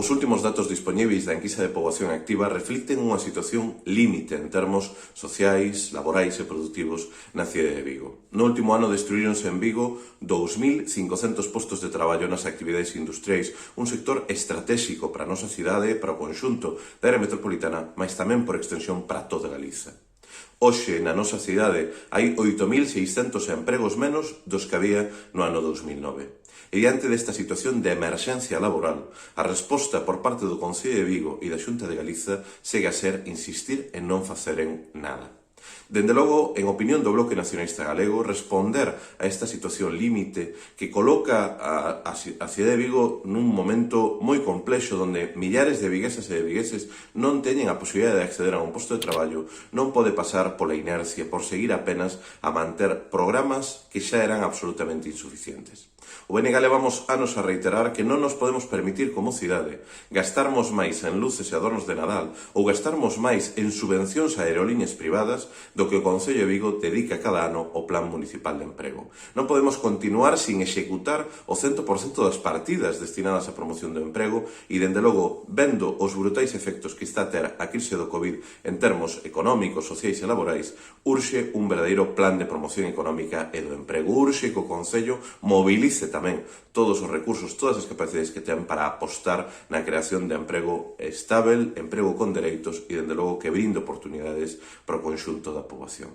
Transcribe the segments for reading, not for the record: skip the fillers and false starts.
Os últimos datos dispoñíveis da enquisa de poboación activa reflicten unha situación límite en termos sociais, laborais e produtivos na cidade de Vigo. No último ano destruíronse en Vigo 2.500 postos de traballo nas actividades industriais, un sector estratégico para a nosa cidade e para o conxunto da área metropolitana, mas tamén por extensión para toda Galiza. Hoxe, na nosa cidade, hai 8.600 empregos menos dos que había no ano 2009. E diante desta situación de emerxencia laboral, a resposta por parte do Concello de Vigo e da Xunta de Galiza segue a ser insistir en non faceren nada. Dende logo, en opinión do Bloque Nacionalista Galego, responder a esta situación límite que coloca a cidade de Vigo nun momento moi complexo onde millares de viguesas e de vigueses non teñen a posibilidade de acceder a un posto de traballo, non pode pasar pola inercia, por seguir apenas a manter programas que xa eran absolutamente insuficientes. O BNG levamos anos a reiterar que non nos podemos permitir como cidade gastarmos máis en luces e adornos de Nadal ou gastarmos máis en subvencións a aerolíneas privadas do que o Concello de Vigo dedica cada ano ao Plan Municipal de Emprego. Non podemos continuar sin executar o 100% das partidas destinadas á promoción do emprego e, dende logo, vendo os brutais efectos que está a ter a crise do COVID en termos económicos, sociais e laborais, urxe un verdadeiro plan de promoción económica e do emprego. Urxe que o Concello movilice tamén todos os recursos, todas as capacidades que ten para apostar na creación de emprego estável, emprego con dereitos e, dende logo, que brinde oportunidades para o conxunto da poboación.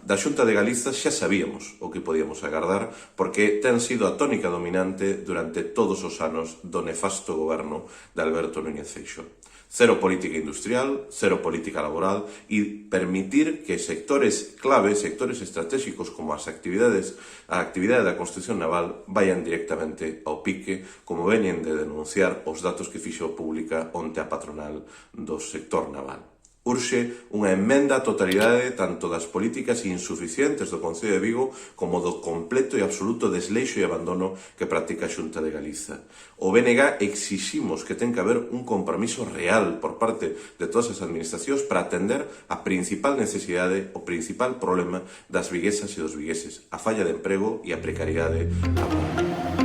Da Xunta de Galiza xa sabíamos o que podíamos agardar porque ten sido a tónica dominante durante todos os anos do nefasto goberno de Alberto Núñez Feixóo. Cero política industrial, cero política laboral e permitir que sectores clave, sectores estratégicos como a actividade da construción naval vayan directamente ao pique, como veñen de denunciar os datos que fixo pública onte a patronal do sector naval. Urxe unha emenda á totalidade tanto das políticas insuficientes do Concello de Vigo como do completo e absoluto desleixo e abandono que practica a Xunta de Galiza. O BNG exiximos que ten que haber un compromiso real por parte de todas as administracións para atender a principal necesidade, o principal problema das viguesas e dos vigueses, a falla de emprego e a precariedade laboral.